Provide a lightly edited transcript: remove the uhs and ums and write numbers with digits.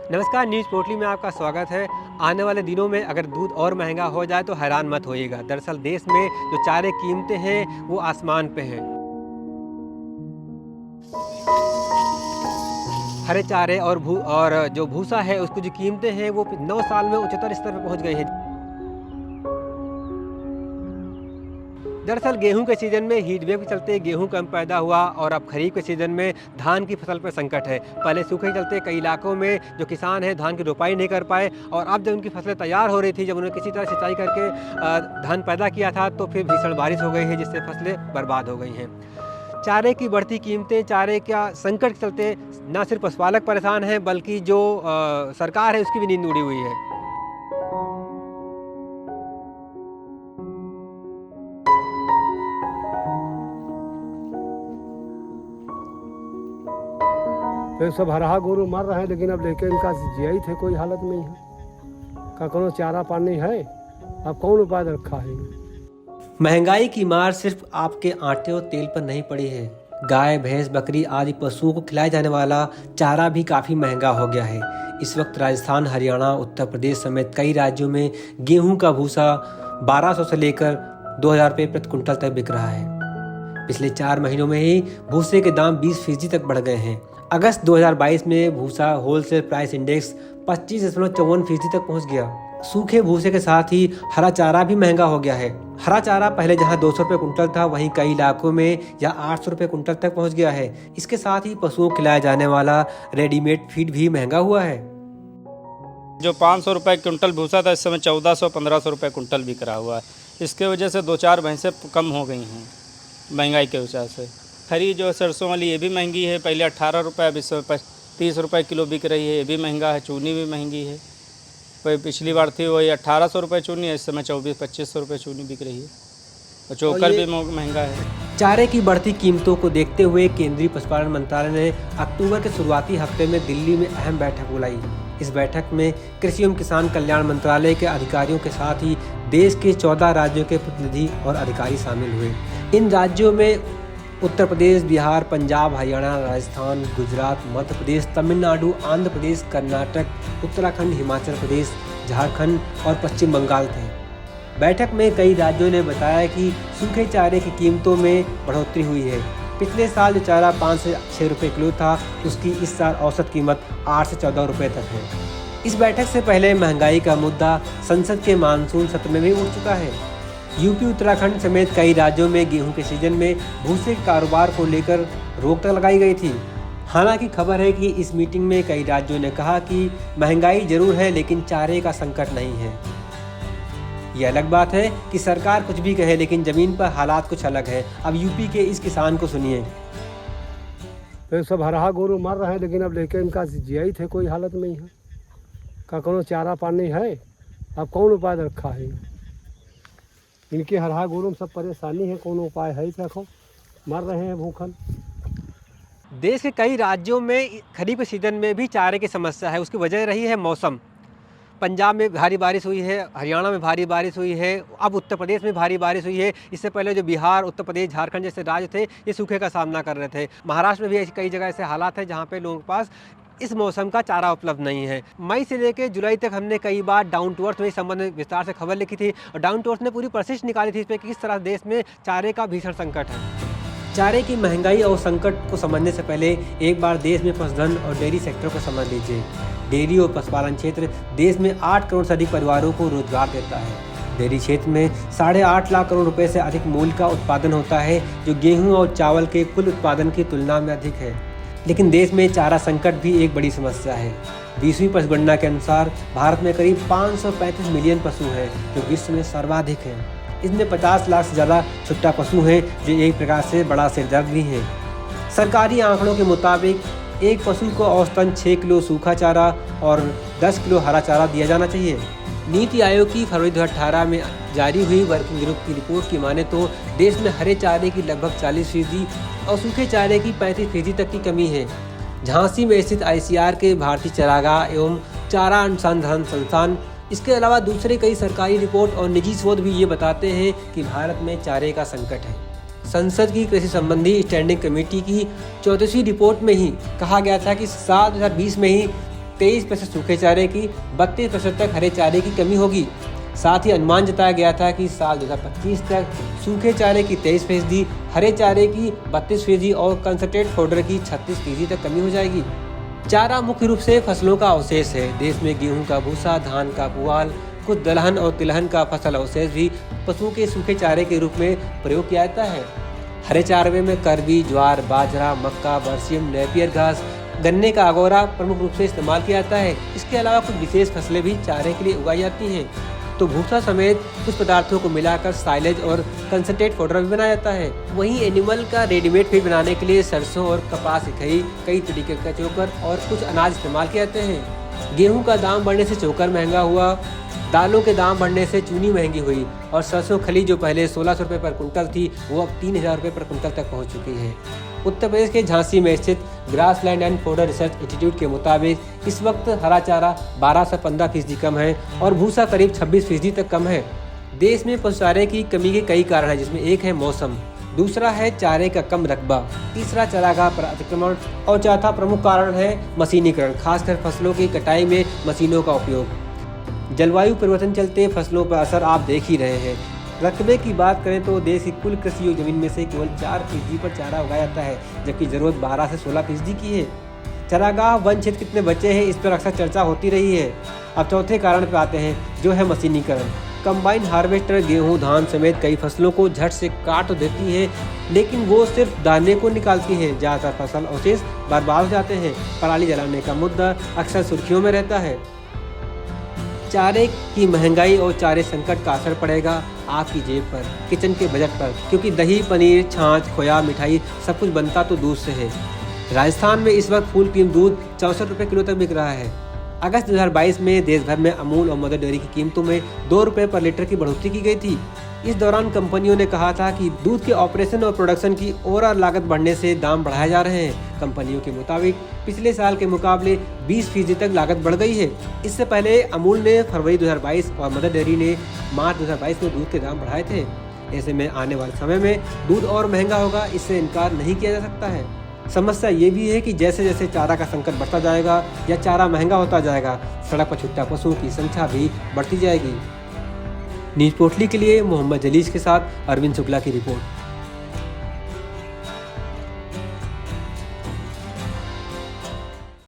नमस्कार, न्यूज़ पोर्टली में आपका स्वागत है। आने वाले दिनों में अगर दूध और महंगा हो जाए तो हैरान मत होइएगा। दरअसल देश में जो चारे कीमतें हैं वो आसमान पे हैं। हरे चारे और जो भूसा है उसकी जो कीमतें हैं वो 9 साल में उच्चतर स्तर पर पहुंच गई हैं। दरअसल गेहूं के सीज़न में हीट वेव के चलते गेहूं कम पैदा हुआ और अब खरीफ के सीज़न में धान की फसल पर संकट है। पहले सूखे के चलते कई इलाकों में जो किसान हैं धान की रोपाई नहीं कर पाए और अब जब उनकी फसलें तैयार हो रही थी, जब उन्होंने किसी तरह सिंचाई करके धान पैदा किया था तो फिर भीषण बारिश हो गई है जिससे फसलें बर्बाद हो गई हैं। चारे की बढ़ती कीमतें, चारे का संकट के चलते न सिर्फ पशुपालक परेशान हैं बल्कि जो सरकार है उसकी भी नींद उड़ी हुई है। तो सब हरहा गोरू मर रहे हैं, लेकिन अब लेके इनका जियाई थे कोई हालत नहीं है। का कोनो चारा पानी है, अब कौन उपाय रखा है। महंगाई की मार सिर्फ आपके आटे और तेल पर नहीं पड़ी है। गाय, भैंस, बकरी आदि पशुओं को खिलाया जाने वाला चारा भी काफ़ी महंगा हो गया है। इस वक्त राजस्थान, हरियाणा, उत्तर प्रदेश समेत कई राज्यों में गेहूं का भूसा 1200 से लेकर 2000 रुपये प्रति कुंटल तक बिक रहा है। पिछले 4 महीनों में ही भूसे के दाम 20% तक बढ़ गए हैं। अगस्त 2022 में भूसा होलसेल प्राइस इंडेक्स 25.54% तक पहुंच गया। सूखे भूसे के साथ ही हरा चारा भी महंगा हो गया है। हरा चारा पहले जहां 200 रुपये कुंटल था वहीं कई इलाकों में या 800 रुपये कुंटल तक पहुंच गया है। इसके साथ ही पशुओं को खिलाया जाने वाला रेडीमेड फीड भी महंगा हुआ है। जो 500 रुपये कुंटल भूसा था इस समय 1400-1500 रुपये कुंटल बिक रहा हुआ है। इसके वजह से 2-4 भैंसें कम हो गई हैं महंगाई के वजह से। खरी जो सरसों वाली ये भी महंगी है, पहले 18 रुपये, अब इस समय 30 रुपये किलो बिक रही है, ये भी महंगा है। चूनी भी महंगी है, पिछली बार थी वही 1800 रुपये चूनी, इस समय 2400-2500 रुपये चूनी बिक रही है और चोकर भी महंगा है। चारे की बढ़ती कीमतों को देखते हुए केंद्रीय पशुपालन मंत्रालय ने अक्टूबर के शुरुआती हफ्ते में दिल्ली में अहम बैठक बुलाई। इस बैठक में कृषि एवं किसान कल्याण मंत्रालय के अधिकारियों के साथ ही देश के 14 राज्यों के प्रतिनिधि और अधिकारी शामिल हुए। इन राज्यों में उत्तर प्रदेश, बिहार, पंजाब, हरियाणा, राजस्थान, गुजरात, मध्य प्रदेश, तमिलनाडु, आंध्र प्रदेश, कर्नाटक, उत्तराखंड, हिमाचल प्रदेश, झारखंड और पश्चिम बंगाल थे। बैठक में कई राज्यों ने बताया कि सूखे चारे की कीमतों में बढ़ोतरी हुई है। पिछले साल जो चारा 5 से 6 रुपये किलो था उसकी इस साल औसत कीमत 8 से 14 रुपये तक है। इस बैठक से पहले महंगाई का मुद्दा संसद के मानसून सत्र में भी उठ चुका है। यूपी, उत्तराखंड समेत कई राज्यों में गेहूं के सीजन में भूसे के कारोबार को लेकर रोक तक लगाई गई थी। हालांकि खबर है कि इस मीटिंग में कई राज्यों ने कहा कि महंगाई जरूर है लेकिन चारे का संकट नहीं है। यह अलग बात है कि सरकार कुछ भी कहे लेकिन जमीन पर हालात कुछ अलग है। अब यूपी के इस किसान को सुनिए। तो सब हरहा गोरू मर रहे हैं, लेकिन अब लेके इनका जियाई थे कोई हालत नहीं है। का कोनो चारा पानी है, अब कौन उपाय रखा है। इनके हरहा गोरू में सब परेशानी है, कौन उपाय है। देखो मर रहे हैं भूखन। देश के कई राज्यों में खरीफ के सीजन में भी चारे की समस्या है। उसकी वजह रही है मौसम। पंजाब में भारी बारिश हुई है, हरियाणा में भारी बारिश हुई है, अब उत्तर प्रदेश में भारी बारिश हुई है। इससे पहले जो बिहार, उत्तर प्रदेश, झारखंड जैसे राज्य थे ये सूखे का सामना कर रहे थे। महाराष्ट्र में भी कई जगह ऐसे हालात हैं जहाँ पे लोगों के पास इस मौसम का चारा उपलब्ध नहीं है। मई से लेकर जुलाई तक हमने कई बार डाउन टू अर्थ में इस संबंध में विस्तार से खबर लिखी थी और डाउन टू अर्थ ने पूरी प्रशिक्षण निकाली थी इस पर कि किस तरह देश में चारे का भीषण संकट है। चारे की महंगाई और संकट को समझने से पहले एक बार देश में पशुधन और डेयरी सेक्टर को समझ लीजिए। डेयरी और पशुपालन क्षेत्र देश में 8 करोड़ से अधिक परिवारों को रोजगार देता है। डेयरी क्षेत्र में 8.5 लाख करोड़ रुपए से अधिक मूल्य का उत्पादन होता है जो गेहूं और चावल के कुल उत्पादन की तुलना में अधिक है। लेकिन देश में चारा संकट भी एक बड़ी समस्या है। 20वीं पशुगणना के अनुसार भारत में करीब 535 मिलियन पशु हैं जो विश्व में सर्वाधिक हैं। इसमें 50 लाख से ज़्यादा छुट्टा पशु हैं जो एक प्रकार से बड़ा सिरदर्द भी हैं। सरकारी आंकड़ों के मुताबिक एक पशु को औसतन 6 किलो सूखा चारा और 10 किलो हरा चारा दिया जाना चाहिए। नीति आयोग की फरवरी 2018 में जारी हुई वर्किंग ग्रुप की रिपोर्ट की माने तो देश में हरे चारे की लगभग 40% और सूखे चारे की 35% तक की कमी है। झांसी में स्थित ICAR के भारतीय चारागाह एवं चारा अनुसंधान संस्थान, इसके अलावा दूसरे कई सरकारी रिपोर्ट और निजी शोध भी ये बताते हैं कि भारत में चारे का संकट है। संसद की कृषि संबंधी स्टैंडिंग कमेटी की 34वीं रिपोर्ट में ही कहा गया था कि साल 2020 में ही 23% सूखे चारे की, 32% तक हरे चारे की कमी होगी। साथ ही अनुमान जताया गया था कि साल 2025 तक सूखे चारे की 23%, हरे चारे की 32% और कंसंट्रेट फोडर की 36% तक कमी हो जाएगी। चारा मुख्य रूप से फसलों का अवशेष है। देश में गेहूं का भूसा, धान का पुआल, कुछ दलहन और तिलहन का फसल अवशेष भी पशुओं के सूखे चारे के रूप में प्रयोग किया जाता है। हरे चारवे में करवी, ज्वार, बाजरा, मक्का, बरसीम, नेपियर घास, गन्ने का अगोरा प्रमुख रूप से इस्तेमाल किया जाता है। इसके अलावा कुछ विशेष फसलें भी चारे के लिए उगाई जाती हैं। तो भूसा समेत कुछ पदार्थों को मिलाकर साइलेज और कंसंट्रेट फोडर भी बनाया जाता है। वहीं एनिमल का रेडीमेड फीड बनाने के लिए सरसों और कपास, इकाई, कई तरीके का चोकर और कुछ अनाज इस्तेमाल किए जाते हैं। गेहूं का दाम बढ़ने से चोकर महंगा हुआ, दालों के दाम बढ़ने से चूनी महंगी हुई और सरसों खली जो पहले 1600 रुपये पर कुंटल थी वो अब 3000 रुपये पर कुंटल तक पहुंच चुकी है। उत्तर प्रदेश के झांसी में स्थित grassland and fodder research institute के मुताबिक इस वक्त हरा चारा 12 से 15% कम है और भूसा करीब 26% तक कम है। देश में पशु चारे की कमी के कई कारण हैं, जिसमें एक है मौसम, दूसरा है चारे का कम रकबा, तीसरा चारागाह पर अतिक्रमण और चौथा प्रमुख कारण है मशीनीकरण, खासकर फसलों की कटाई में मशीनों का उपयोग। जलवायु परिवर्तन चलते फसलों पर असर आप देख ही रहे हैं। रकबे की बात करें तो देश की कुल कृषि योग्य जमीन में से केवल 4% पर चारा उगाया जाता है, जबकि जरूरत 12 से 16% की है। चारागाह वन क्षेत्र कितने बचे हैं, इस पर अक्सर चर्चा होती रही है। अब चौथे कारण पर आते हैं, जो है मशीनीकरण। कंबाइन हार्वेस्टर गेहूं, धान समेत कई फसलों को झट से काट तो देती है, लेकिन वो सिर्फ दाने को निकालती है। ज़्यादातर फसल अवशेष बर्बाद हो जाते हैं। पराली जलाने का मुद्दा अक्सर सुर्खियों में रहता है। चारे की महंगाई और चारे संकट का असर पड़ेगा आपकी जेब पर, किचन के बजट पर, क्योंकि दही, पनीर, छाछ, खोया, मिठाई सब कुछ बनता तो दूध से है। राजस्थान में इस वक्त फुल क्रीम दूध 64 रुपये किलो तक बिक रहा है। अगस्त 2022 में देश भर में अमूल और मदर डेयरी की कीमतों में 2 रुपये पर लीटर की बढ़ोतरी की गई थी। इस दौरान कंपनियों ने कहा था कि दूध के ऑपरेशन और प्रोडक्शन की ओवरऑल लागत बढ़ने से दाम बढ़ाए जा रहे हैं। कंपनियों के मुताबिक पिछले साल के मुकाबले 20% तक लागत बढ़ गई है। इससे पहले अमूल ने फरवरी 2022 और मदर डेयरी ने मार्च 2022 में दूध के दाम बढ़ाए थे। ऐसे में आने वाले समय में दूध और महंगा होगा, इससे इनकार नहीं किया जा सकता है। समस्या ये भी है कि जैसे जैसे चारा का संकट बढ़ता जाएगा या चारा महंगा होता जाएगा, सड़क पर छूटता पशुओं की संख्या भी बढ़ती जाएगी। न्यूज़ पोर्टली के लिए मोहम्मद जलीस के साथ अरविंद शुक्ला की रिपोर्ट।